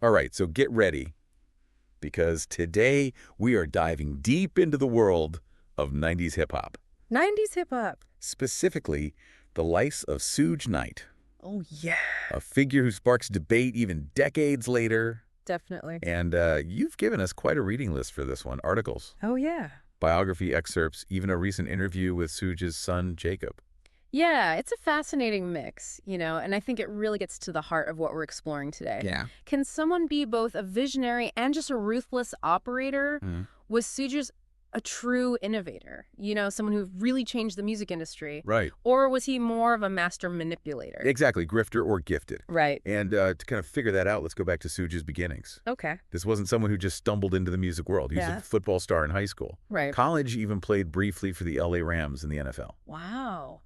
All right, so get ready, because today we are diving deep into the world of 90s hip-hop. 90s hip hop. Specifically, the life of Suge Knight, Oh, yeah. a figure who sparks debate even decades later. Definitely. And you've given us quite a reading list for this one. Articles, Oh, yeah. biography excerpts, even a recent interview with Suge's son, Jacob. Yeah, it's a fascinating mix, and I think it really gets to the heart of what we're exploring today. Yeah. Can someone be both a visionary and just a ruthless operator? Mm. Was Suge's a true innovator? Someone who really changed the music industry? Right. Or was he more of a master manipulator? Exactly, grifter or gifted. Right. And to kind of figure that out, let's go back to Suge's beginnings. Okay. This wasn't someone who just stumbled into the music world. He was Yeah. a football star in high school. Right. College, even played briefly for the LA Rams in the NFL. Wow.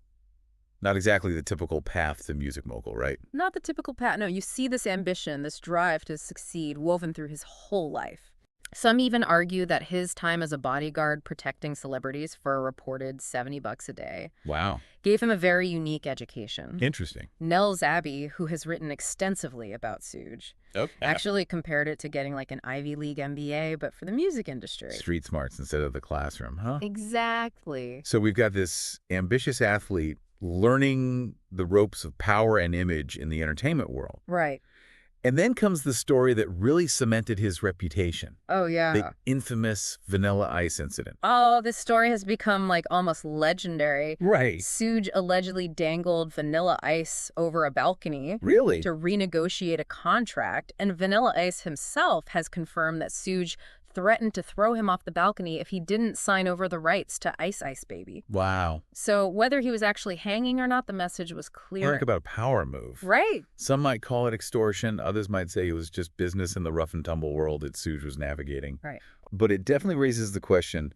Not exactly the typical path to music mogul, right? Not the typical Pat. No, you see this ambition, this drive to succeed woven through his whole life. Some even argue that his time as a bodyguard protecting celebrities for a reported $70 a day Wow. gave him a very unique education. Interesting. Nels Abbey, who has written extensively about Suge, Okay. actually compared it to getting like an Ivy League MBA, but for the music industry. Street smarts instead of the classroom, huh? Exactly. So we've got this ambitious athlete learning the ropes of power and image in the entertainment world. Right. And then comes the story that really cemented his reputation. Oh, yeah. The infamous Vanilla Ice incident. Oh, this story has become like almost legendary. Right. Suge allegedly dangled Vanilla Ice over a balcony Really? to renegotiate a contract, and Vanilla Ice himself has confirmed that Suge threatened to throw him off the balcony if he didn't sign over the rights to Ice Ice Baby. Wow. So whether he was actually hanging or not, the message was clear. Talk about a power move. Right. Some might call it extortion. Others might say it was just business in the rough and tumble world that Suge was navigating. Right. But it definitely raises the question,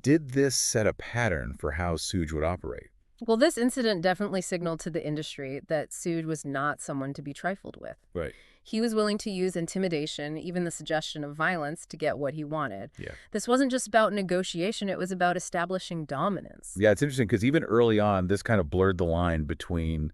did this set a pattern for how Suge would operate? Well, this incident definitely signaled to the industry that Suge was not someone to be trifled with. Right. He was willing to use intimidation, even the suggestion of violence, to get what he wanted. Yeah. This wasn't just about negotiation, it was about establishing dominance. Yeah, it's interesting because even early on, this kind of blurred the line between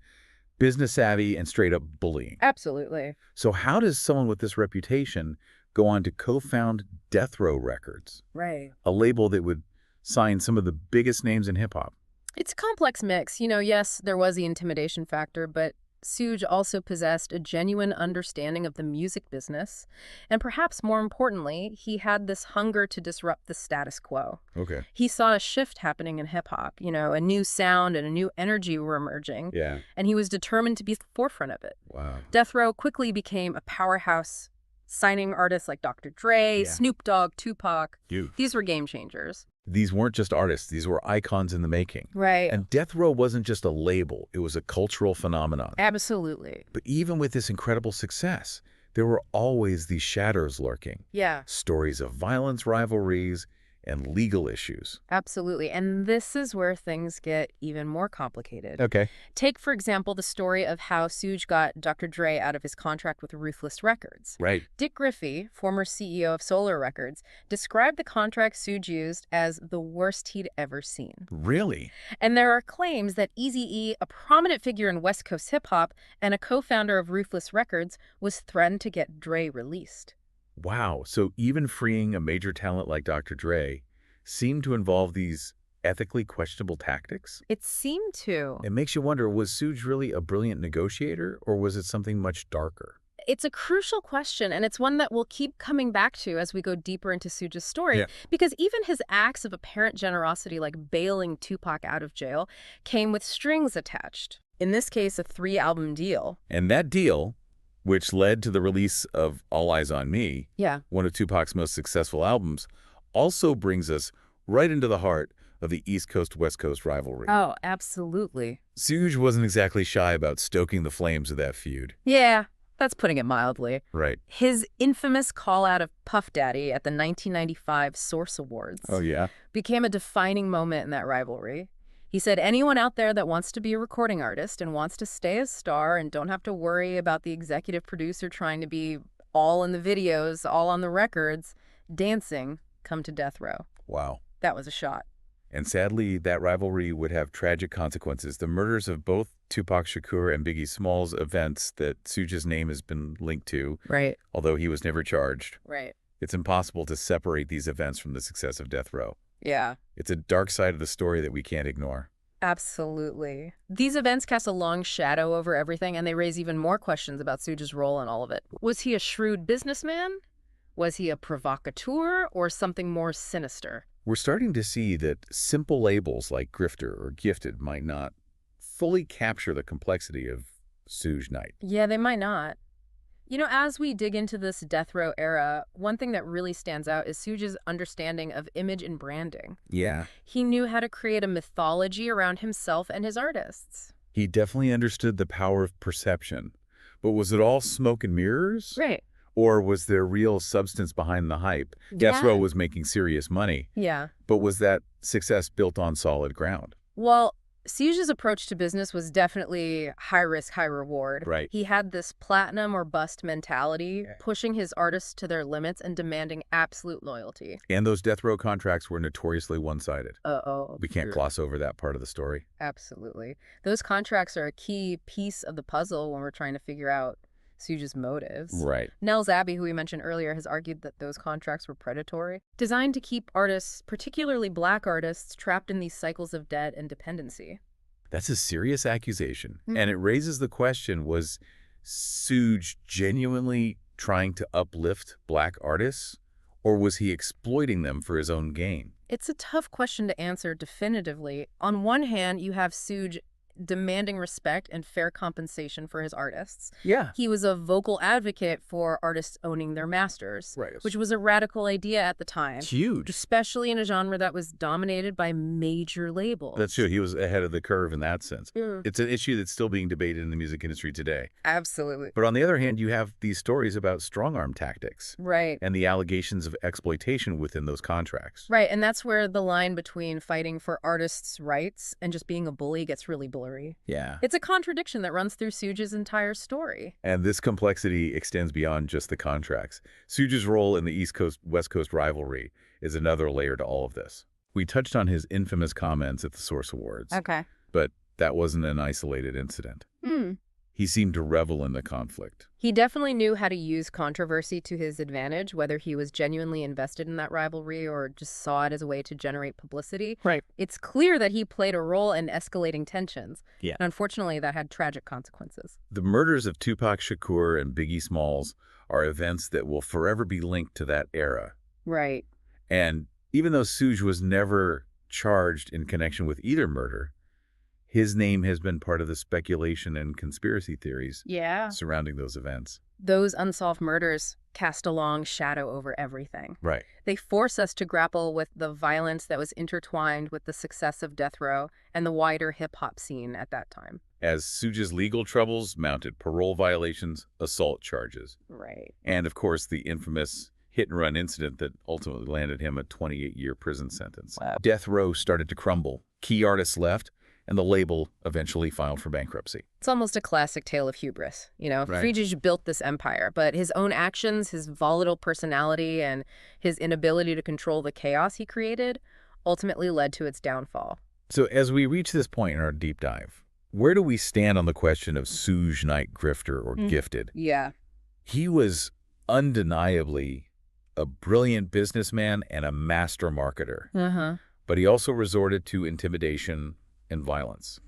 business savvy and straight up bullying. Absolutely. So how does someone with this reputation go on to co-found Death Row Records, Right. a label that would sign some of the biggest names in hip-hop? It's a complex mix. Yes, there was the intimidation factor, but Suge also possessed a genuine understanding of the music business. And perhaps more importantly, he had this hunger to disrupt the status quo. Okay. He saw a shift happening in hip hop, a new sound and a new energy were emerging. Yeah. And he was determined to be at the forefront of it. Wow. Death Row quickly became a powerhouse, signing artists like Dr. Dre, Yeah. Snoop Dogg, Tupac. You. These were game changers. These weren't just artists. These were icons in the making. Right. And Death Row wasn't just a label. It was a cultural phenomenon. Absolutely. But even with this incredible success, there were always these shadows lurking. Yeah, Stories of violence, rivalries, and legal issues. absolutely. And this is where things get even more complicated. Okay. Take, for example, the story of how Suge got Dr. Dre out of his contract with Ruthless Records. Right. Dick Griffey, former CEO of Solar Records, described the contract Suge used as the worst he'd ever seen. Really? And there are claims that Eazy-E, a prominent figure in West Coast hip-hop and a co-founder of Ruthless Records, was threatened to get Dre released. Wow. So even freeing a major talent like Dr. Dre seemed to involve these ethically questionable tactics? It seemed to. It makes you wonder, was Suge really a brilliant negotiator, or was it something much darker? It's a crucial question, and it's one that we'll keep coming back to as we go deeper into Suge's story, Yeah. because even his acts of apparent generosity, like bailing Tupac out of jail, came with strings attached. In this case, a 3-album deal. And that deal, which led to the release of All Eyes on Me, Yeah. one of Tupac's most successful albums, also brings us right into the heart of the East Coast-West Coast rivalry. Oh, absolutely. Suge wasn't exactly shy about stoking the flames of that feud. Yeah, that's putting it mildly. Right. His infamous call-out of Puff Daddy at the 1995 Source Awards Oh, yeah? became a defining moment in that rivalry. He said, anyone out there that wants to be a recording artist and wants to stay a star and don't have to worry about the executive producer trying to be all in the videos, all on the records, dancing, come to Death Row. Wow. That was a shot. And sadly, that rivalry would have tragic consequences. The murders of both Tupac Shakur and Biggie Smalls events that Suge's name has been linked to, Right. although he was never charged. Right. It's impossible to separate these events from the success of death row. Yeah. It's a dark side of the story that we can't ignore. Absolutely. These events cast a long shadow over everything, and they raise even more questions about Suge's role in all of it. Was he a shrewd businessman? Was he a provocateur or something more sinister? We're starting to see that simple labels like grifter or gifted might not fully capture the complexity of Suge Knight. Yeah, they might not. You know, as we dig into this death row era, one thing that really stands out is Suge's understanding of image and branding. Yeah. He knew how to create a mythology around himself and his artists. He definitely understood the power of perception. But was it all smoke and mirrors? Right. Or was there real substance behind the hype? Death Row was making serious money. Yeah. But was that success built on solid ground? Well, Suge's approach to business was definitely high risk, high reward. Right. He had this platinum or bust mentality, pushing his artists to their limits and demanding absolute loyalty. And those death row contracts were notoriously one-sided. Uh-oh. We can't gloss over that part of the story. Absolutely. Those contracts are a key piece of the puzzle when we're trying to figure out Suge's motives. Right. Nels Abbey, who we mentioned earlier, has argued that those contracts were predatory, designed to keep artists, particularly black artists, trapped in these cycles of debt and dependency. That's a serious accusation. And it raises the question, was Suge genuinely trying to uplift black artists, or was he exploiting them for his own gain? It's a tough question to answer definitively. On one hand, you have Suge demanding respect and fair compensation for his artists. Yeah. He was a vocal advocate for artists owning their masters, which was a radical idea at the time. Huge. Especially in a genre that was dominated by major labels. That's true. He was ahead of the curve in that sense. It's an issue that's still being debated in the music industry today. Absolutely. But on the other hand, you have these stories about strong-arm tactics. Right. And the allegations of exploitation within those contracts. Right, and that's where the line between fighting for artists' rights and just being a bully gets really blurry. Yeah. It's a contradiction that runs through Suge's entire story. And this complexity extends beyond just the contracts. Suge's role in the East Coast-West Coast rivalry is another layer to all of this. We touched on his infamous comments at the Source Awards. Okay. But that wasn't an isolated incident. He seemed to revel in the conflict. He definitely knew how to use controversy to his advantage, whether he was genuinely invested in that rivalry or just saw it as a way to generate publicity. Right. It's clear that he played a role in escalating tensions. Yeah. And unfortunately, that had tragic consequences. The murders of Tupac Shakur and Biggie Smalls are events that will forever be linked to that era. Right. And even though Suge was never charged in connection with either murder, his name has been part of the speculation and conspiracy theories surrounding those events. Those unsolved murders cast a long shadow over everything. Right. They force us to grapple with the violence that was intertwined with the success of death row and the wider hip-hop scene at that time. As Suge's legal troubles mounted parole violations, assault charges. Right. And, of course, the infamous hit-and-run incident that ultimately landed him a 28-year prison sentence. Wow. Death row started to crumble. Key artists left, and the label eventually filed for bankruptcy. It's almost a classic tale of hubris. You know, Right. Friedrich built this empire, but his own actions, his volatile personality, and his inability to control the chaos he created ultimately led to its downfall. So as we reach this point in our deep dive, where do we stand on the question of Suge Knight grifter or gifted? Yeah. He was undeniably a brilliant businessman and a master marketer, but he also resorted to intimidation and violence.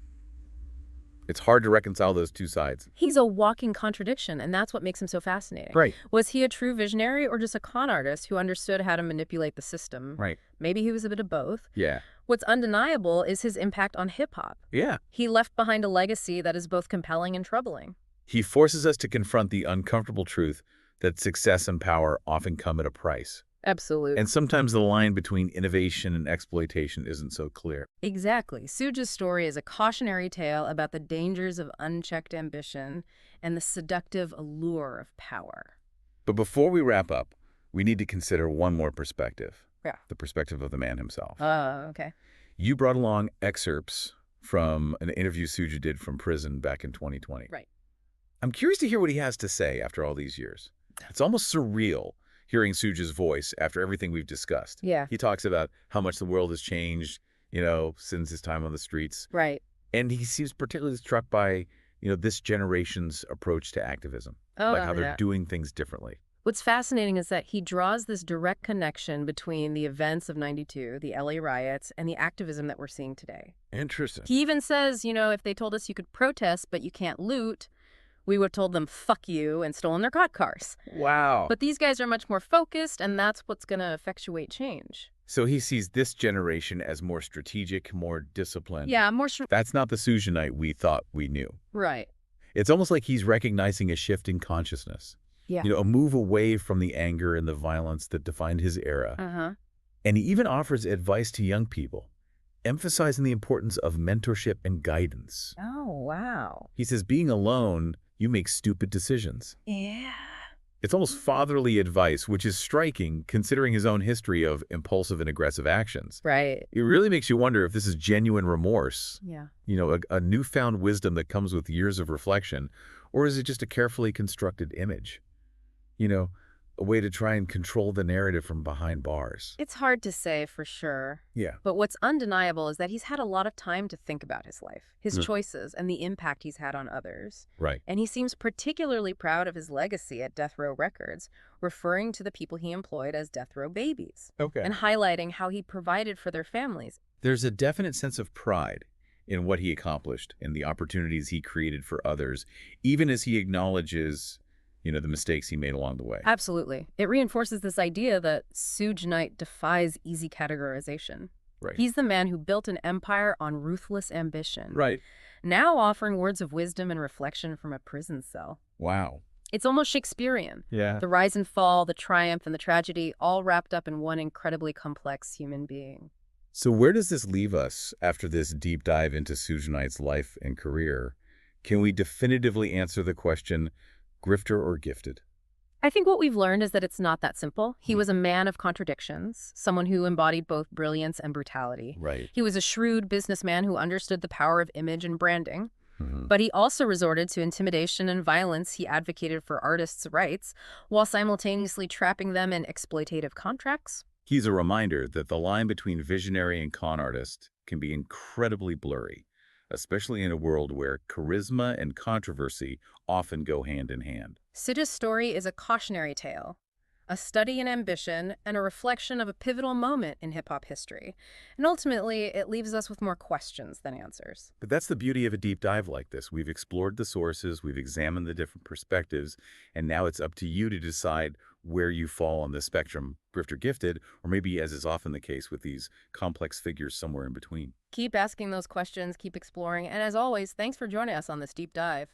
It's hard to reconcile those two sides. He's a walking contradiction, and that's what makes him so fascinating. Right. Was he a true visionary or just a con artist who understood how to manipulate the system? Right. Maybe he was a bit of both. Yeah. What's undeniable is his impact on hip-hop. Yeah. He left behind a legacy that is both compelling and troubling. He forces us to confront the uncomfortable truth that success and power often come at a price. Absolutely. And sometimes the line between innovation and exploitation isn't so clear. Exactly. Suge's story is a cautionary tale about the dangers of unchecked ambition and the seductive allure of power. But before we wrap up, we need to consider one more perspective. Yeah. The perspective of the man himself. Okay. You brought along excerpts from an interview Suge did from prison back in 2020. Right. I'm curious to hear what he has to say after all these years. It's almost surreal hearing Suge's voice after everything we've discussed. Yeah. He talks about how much the world has changed, you know, since his time on the streets. Right. And he seems particularly struck by, this generation's approach to activism, Oh, like how they're yeah. doing things differently. What's fascinating is that he draws this direct connection between the events of '92, the LA riots, and the activism that we're seeing today. Interesting. He even says, if they told us you could protest but you can't loot, we would have told them fuck you and stolen their cop cars. Wow. But these guys are much more focused, and that's what's going to effectuate change. So he sees this generation as more strategic, more disciplined. Yeah, That's not the Suge Knight we thought we knew. right. It's almost like he's recognizing a shift in consciousness. Yeah. A move away from the anger and the violence that defined his era. Uh-huh. And he even offers advice to young people, emphasizing the importance of mentorship and guidance. Oh, wow. He says, being alone, you make stupid decisions. Yeah. It's almost fatherly advice, which is striking considering his own history of impulsive and aggressive actions. Right. It really makes you wonder if this is genuine remorse, Yeah. a newfound wisdom that comes with years of reflection, or is it just a carefully constructed image? A way to try and control the narrative from behind bars. It's hard to say for sure. Yeah. But what's undeniable is that he's had a lot of time to think about his life, his Yeah. choices, and the impact he's had on others. Right. And he seems particularly proud of his legacy at Death Row Records, referring to the people he employed as death row babies, Okay. and highlighting how he provided for their families. There's a definite sense of pride in what he accomplished and the opportunities he created for others, even as he acknowledges, the mistakes he made along the way. Absolutely. It reinforces this idea that Suge Knight defies easy categorization. Right. He's the man who built an empire on ruthless ambition, Right. now offering words of wisdom and reflection from a prison cell. Wow. It's almost Shakespearean. Yeah. The rise and fall, the triumph, and the tragedy, all wrapped up in one incredibly complex human being. So where does this leave us after this deep dive into Suge Knight's life and career? Can we definitively answer the question, grifter or gifted? I think what we've learned is that it's not that simple. He was a man of contradictions, someone who embodied both brilliance and brutality. Right. He was a shrewd businessman who understood the power of image and branding. Mhm. But he also resorted to intimidation and violence. He advocated for artists' rights while simultaneously trapping them in exploitative contracts. He's a reminder that the line between visionary and con artist can be incredibly blurry, especially in a world where charisma and controversy often go hand in hand. Suge's story is a cautionary tale, a study in ambition, and a reflection of a pivotal moment in hip-hop history. And ultimately, it leaves us with more questions than answers. But that's the beauty of a deep dive like this. We've explored the sources, we've examined the different perspectives, and now it's up to you to decide where you fall on the spectrum, grifter gifted, or maybe, as is often the case with these complex figures, somewhere in between. Keep asking those questions, keep exploring, and as always, thanks for joining us on this deep dive.